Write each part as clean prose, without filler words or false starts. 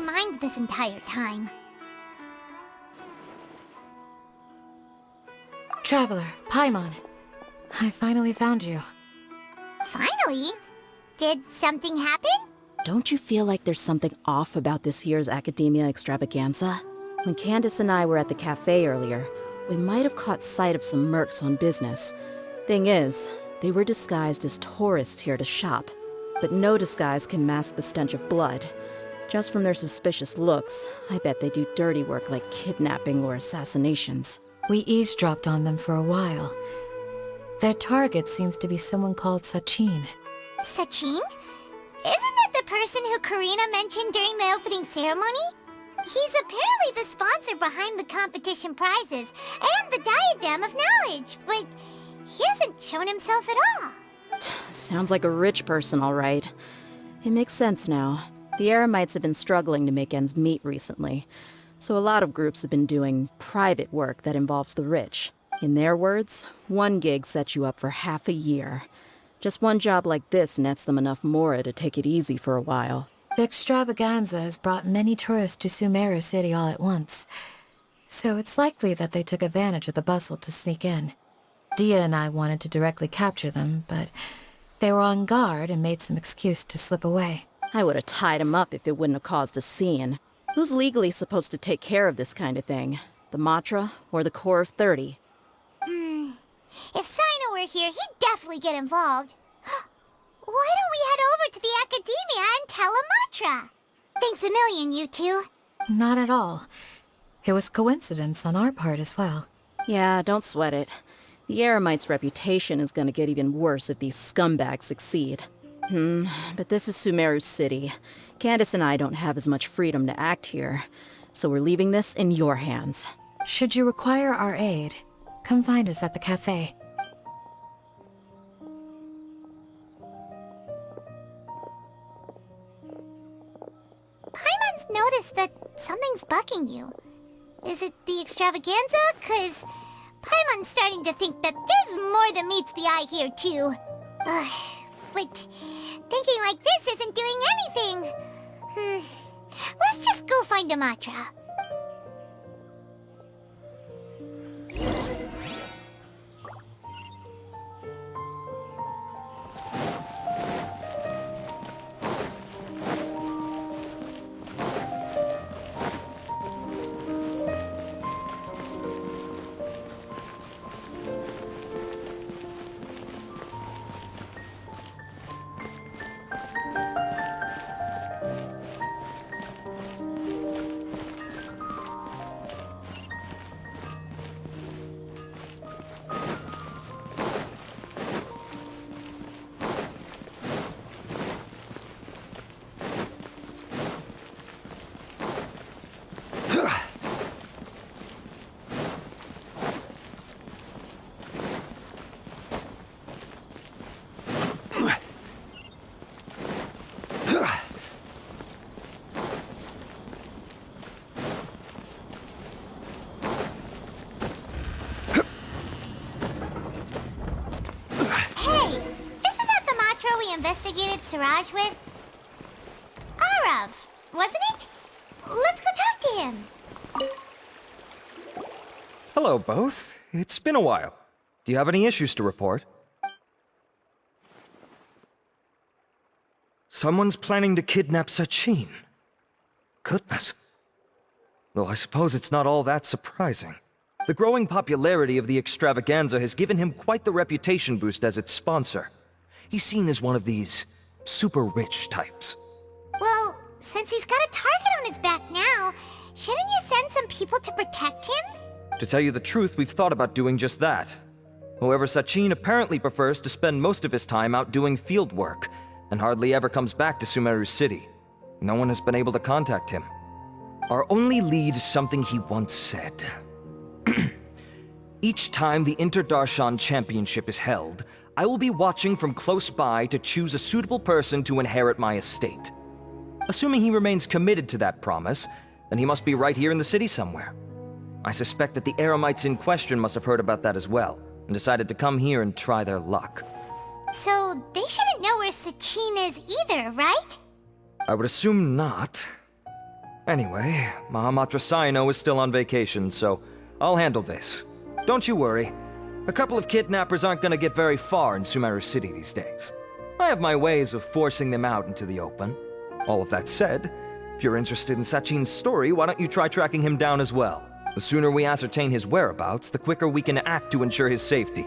their mind this entire time. Traveler, Paimon. I finally found you. Finally? Did something happen? Don't you feel like there's something off about this year's Academia Extravaganza? When Candace and I were at the cafe earlier, we might have caught sight of some mercs on business. Thing is, they were disguised as tourists here to shop. But no disguise can mask the stench of blood. Just from their suspicious looks, I bet they do dirty work like kidnapping or assassinations. We eavesdropped on them for a while. Their target seems to be someone called Sachin. Sachin? Isn't that the person who Karina mentioned during the opening ceremony? He's apparently the sponsor behind the competition prizes and the Diadem of Knowledge, but he hasn't shown himself at all. Sounds like a rich person, all right. It makes sense now. The Eremites have been struggling to make ends meet recently, so a lot of groups have been doing private work that involves the rich. In their words, one gig sets you up for half a year. Just one job like this nets them enough mora to take it easy for a while. The extravaganza has brought many tourists to Sumeru City all at once, so it's likely that they took advantage of the bustle to sneak in. Dia and I wanted to directly capture them, but they were on guard and made some excuse to slip away. I would have tied him up if it wouldn't have caused a scene. Who's legally supposed to take care of this kind of thing? The Matra or the Core of 30? If Sino were here, he'd definitely get involved. Why don't we head over to the Academia and tell Amatra? Thanks a million, you two. Not at all. It was coincidence on our part as well. Yeah, don't sweat it. The Eremites' reputation is gonna get even worse if these scumbags succeed. But this is Sumeru City. Candace and I don't have as much freedom to act here, so we're leaving this in your hands. Should you require our aid, come find us at the cafe. Paimon's noticed that something's bugging you. Is it the extravaganza? 'Cause Paimon's starting to think that there's more than meets the eye here, too. But thinking like this isn't doing anything. Let's just go find Amatra. Investigated Siraj with? Arav, wasn't it? Let's go talk to him. Hello, both. It's been a while. Do you have any issues to report? Someone's planning to kidnap Sachin. Goodness. Though I suppose it's not all that surprising. The growing popularity of the extravaganza has given him quite the reputation boost as its sponsor. He's seen as one of these super rich types. Well, since he's got a target on his back now, shouldn't you send some people to protect him? To tell you the truth, we've thought about doing just that. However, Sachin apparently prefers to spend most of his time out doing field work, and hardly ever comes back to Sumeru City. No one has been able to contact him. Our only lead is something he once said. Each time the Inter-Darshan Championship is held, I will be watching from close by to choose a suitable person to inherit my estate. Assuming he remains committed to that promise, then he must be right here in the city somewhere. I suspect that the Eremites in question must have heard about that as well, and decided to come here and try their luck. So they shouldn't know where Sachin is either, right? I would assume not. Anyway, Mahamatra Saino is still on vacation, so I'll handle this. Don't you worry. A couple of kidnappers aren't gonna get very far in Sumeru City these days. I have my ways of forcing them out into the open. All of that said, if you're interested in Sachin's story, why don't you try tracking him down as well? The sooner we ascertain his whereabouts, the quicker we can act to ensure his safety.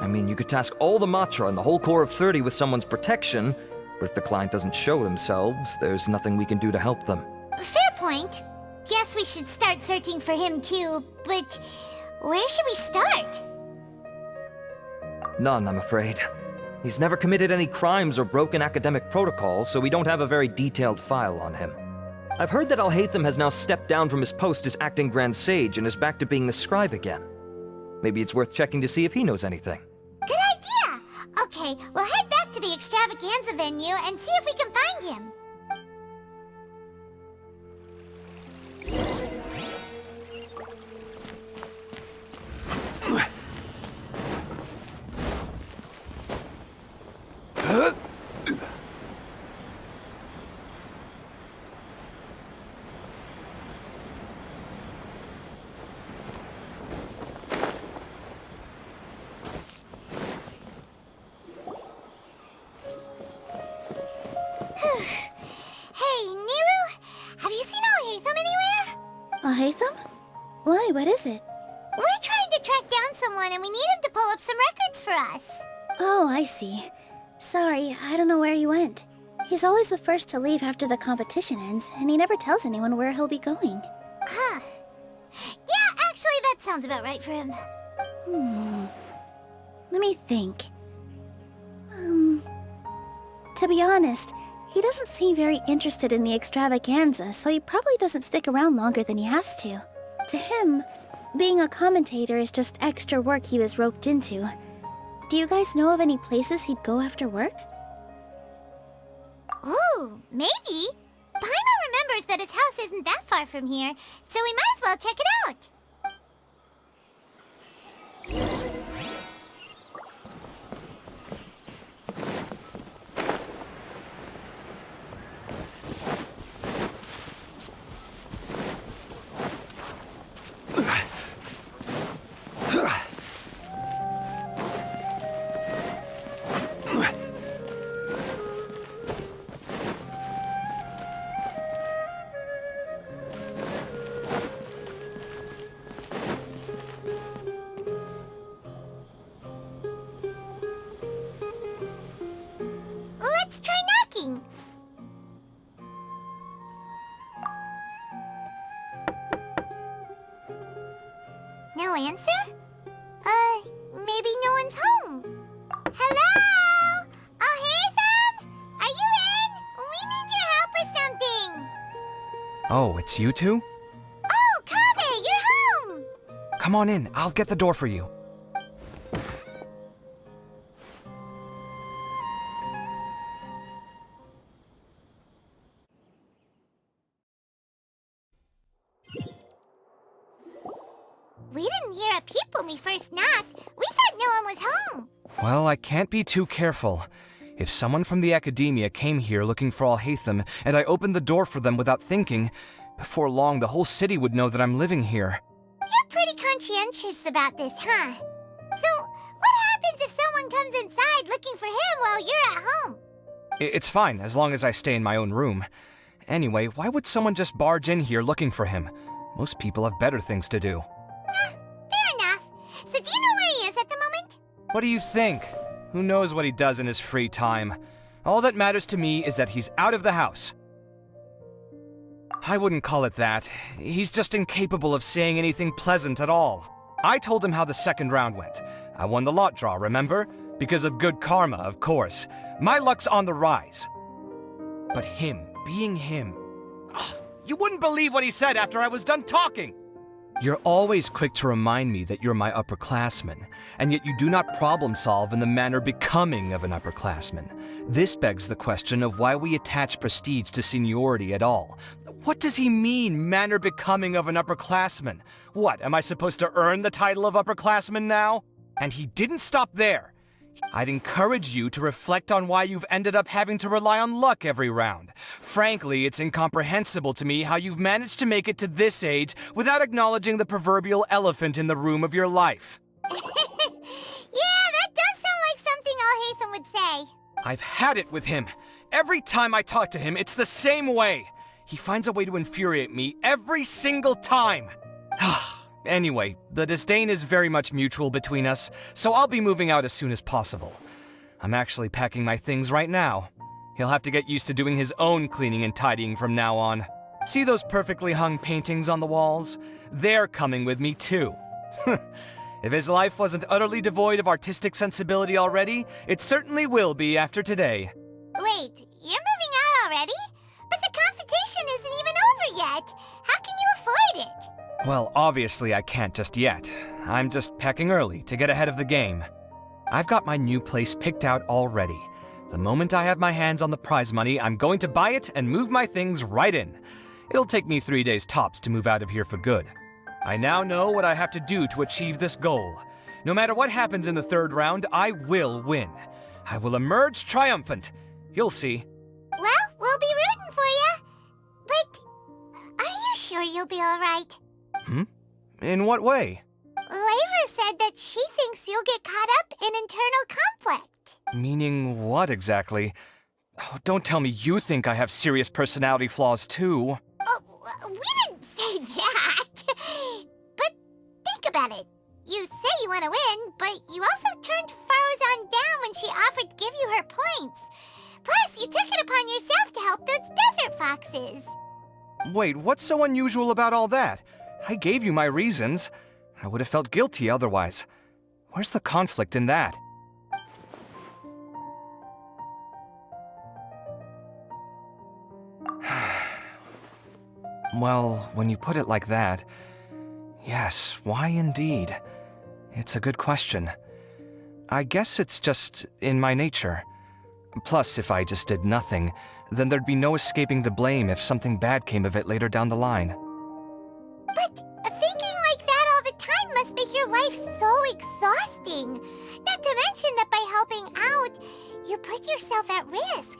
I mean, you could task all the Matra and the whole Corps of 30 with someone's protection, but if the client doesn't show themselves, there's nothing we can do to help them. Fair point. Guess we should start searching for him too, but where should we start? None, I'm afraid. He's never committed any crimes or broken academic protocol, so we don't have a very detailed file on him. I've heard that Alhaitham has now stepped down from his post as acting Grand Sage and is back to being the scribe again. Maybe it's worth checking to see if he knows anything. Good idea! Okay, we'll head back to the extravaganza venue and see if we can find him. Hey, Nilu, have you seen Alhaitham anywhere? Alhaitham? Why, what is it? We're trying to track down someone and we need him to pull up some records for us. Oh, I see. Sorry, I don't know where he went. He's always the first to leave after the competition ends, and he never tells anyone where he'll be going. Huh. Yeah, actually, that sounds about right for him. Let me think. To be honest, he doesn't seem very interested in the extravaganza, so he probably doesn't stick around longer than he has to. To him, being a commentator is just extra work he was roped into. Do you guys know of any places he'd go after work? Ooh, maybe. Paimon remembers that his house isn't that far from here, so we might as well check it out. Let's try knocking. No answer? Maybe no one's home. Hello? Alhaitham? Are you in? We need your help with something. Oh, it's you two? Oh, Kaveh, you're home. Come on in, I'll get the door for you. We didn't hear a peep when we first knocked. We thought no one was home. Well, I can't be too careful. If someone from the academia came here looking for Alhaitham, and I opened the door for them without thinking, before long the whole city would know that I'm living here. You're pretty conscientious about this, huh? So, what happens if someone comes inside looking for him while you're at home? It's fine, as long as I stay in my own room. Anyway, why would someone just barge in here looking for him? Most people have better things to do. Fair enough. So do you know where he is at the moment? What do you think? Who knows what he does in his free time? All that matters to me is that he's out of the house. I wouldn't call it that. He's just incapable of saying anything pleasant at all. I told him how the second round went. I won the lot draw, remember? Because of good karma, of course. My luck's on the rise. But him, being him... Oh, you wouldn't believe what he said after I was done talking! You're always quick to remind me that you're my upperclassman, and yet you do not problem solve in the manner becoming of an upperclassman. This begs the question of why we attach prestige to seniority at all. What does he mean, manner becoming of an upperclassman? What, am I supposed to earn the title of upperclassman now? And he didn't stop there. I'd encourage you to reflect on why you've ended up having to rely on luck every round. Frankly, it's incomprehensible to me how you've managed to make it to this age without acknowledging the proverbial elephant in the room of your life. Yeah, that does sound like something Alhaitham would say. I've had it with him. Every time I talk to him, it's the same way. He finds a way to infuriate me every single time. Anyway, the disdain is very much mutual between us, so I'll be moving out as soon as possible. I'm actually packing my things right now. He'll have to get used to doing his own cleaning and tidying from now on. See those perfectly hung paintings on the walls? They're coming with me too. If his life wasn't utterly devoid of artistic sensibility already, it certainly will be after today. Wait, you're moving out already? But the competition isn't even over yet. How can you afford it? Well, obviously I can't just yet. I'm just packing early to get ahead of the game. I've got my new place picked out already. The moment I have my hands on the prize money, I'm going to buy it and move my things right in. It'll take me 3 days tops to move out of here for good. I now know what I have to do to achieve this goal. No matter what happens in the third round, I will win. I will emerge triumphant. You'll see. Well, we'll be rooting for you. But are you sure you'll be all right? In what way? Layla said that she thinks you'll get caught up in internal conflict. Meaning what exactly? Oh, don't tell me you think I have serious personality flaws too. Oh, we didn't say that. But think about it. You say you want to win, but you also turned Farozan down when she offered to give you her points. Plus, you took it upon yourself to help those desert foxes. Wait, what's so unusual about all that? I gave you my reasons. I would have felt guilty otherwise. Where's the conflict in that? Well, when you put it like that, yes, why indeed? It's a good question. I guess it's just in my nature. Plus, if I just did nothing, then there'd be no escaping the blame if something bad came of it later down the line. But thinking like that all the time must make your life so exhausting. Not to mention that by helping out, you put yourself at risk.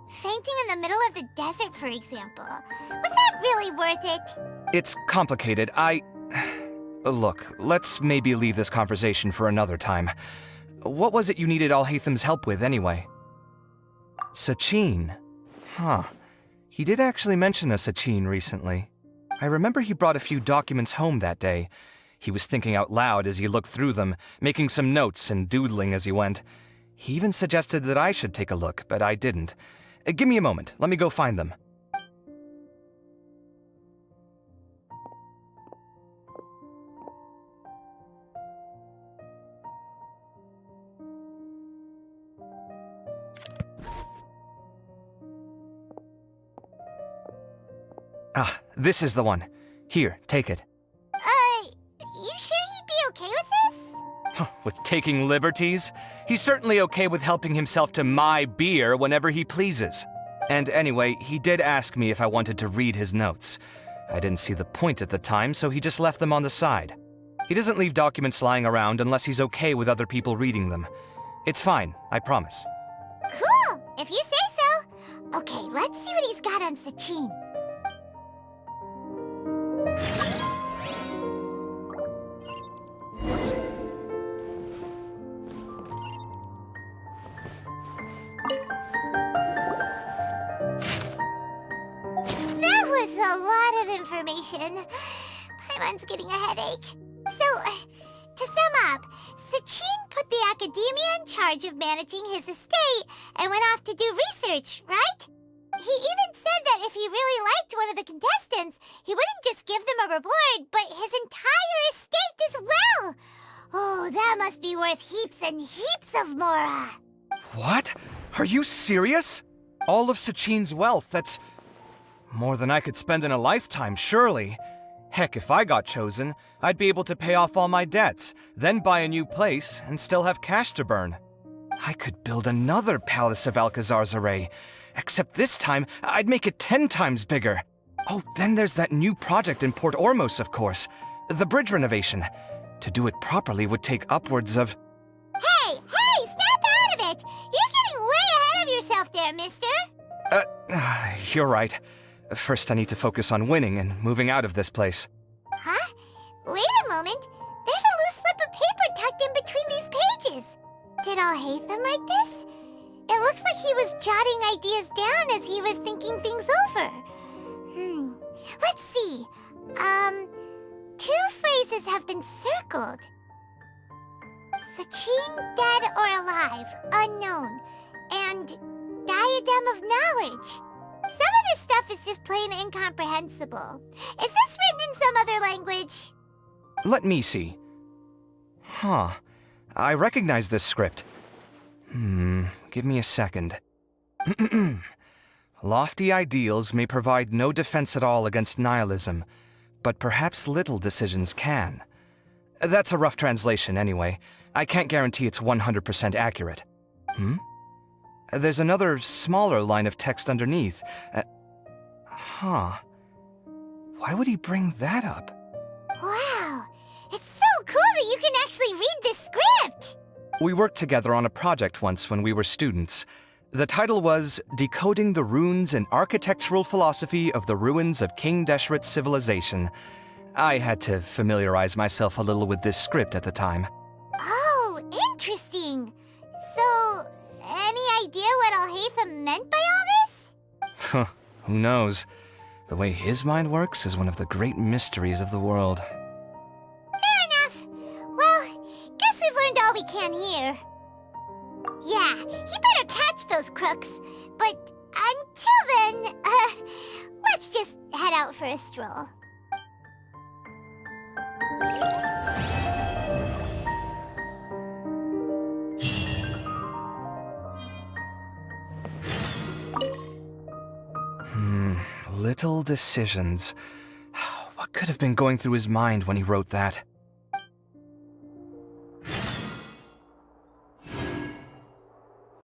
Fainting in the middle of the desert, for example. Was that really worth it? It's complicated. Look, let's maybe leave this conversation for another time. What was it you needed Alhaitham's help with, anyway? Sachin. Huh. He did actually mention a Sachin recently. I remember he brought a few documents home that day. He was thinking out loud as he looked through them, making some notes and doodling as he went. He even suggested that I should take a look, but I didn't. Give me a moment. Let me go find them. Ah, this is the one. Here, take it. You sure he'd be okay with this? With taking liberties? He's certainly okay with helping himself to my beer whenever he pleases. And anyway, he did ask me if I wanted to read his notes. I didn't see the point at the time, so he just left them on the side. He doesn't leave documents lying around unless he's okay with other people reading them. It's fine, I promise. Cool, if you say so. Okay, let's see what he's got on Sachin. That was a lot of information. Paimon's getting a headache. So, to sum up, Sachin put the academia in charge of managing his estate and went off to do research, right? He even said that if he really liked one of the contestants, he wouldn't just give them a reward, but his entire estate as well. Oh, that must be worth heaps and heaps of Mora. What? Are you serious? All of Sachin's wealth, that's more than I could spend in a lifetime, surely. Heck, if I got chosen, I'd be able to pay off all my debts, then buy a new place, and still have cash to burn. I could build another Palace of Alcazar's Array, except this time, I'd make it 10 times bigger. Oh, then there's that new project in Port Ormos, of course. The bridge renovation. To do it properly would take upwards of... Hey, stop there, mister. You're right. First I need to focus on winning and moving out of this place. Huh? Wait a moment. There's a loose slip of paper tucked in between these pages. Did Alhaitham write this? It looks like he was jotting ideas down as he was thinking things over. Let's see. Two phrases have been circled. Sachin, dead or alive, unknown, and diadem of knowledge. Some of this stuff is just plain incomprehensible. Is this written in some other language? Let me see. Huh. I recognize this script. Give me a second. Lofty ideals may provide no defense at all against nihilism, but perhaps little decisions can. That's a rough translation anyway. I can't guarantee it's 100% accurate. There's another smaller line of text underneath. Why would he bring that up? Wow, it's so cool that you can actually read this script! We worked together on a project once when we were students. The title was Decoding the Runes and Architectural Philosophy of the Ruins of King Deshret's Civilization. I had to familiarize myself a little with this script at the time. Oh, interesting. So, any idea what Alhaitham meant by all this? Who knows? The way his mind works is one of the great mysteries of the world. Fair enough. Well, guess we've learned all we can here. Yeah, he better catch those crooks. But until then, let's just head out for a stroll. Little decisions. What could have been going through his mind when he wrote that?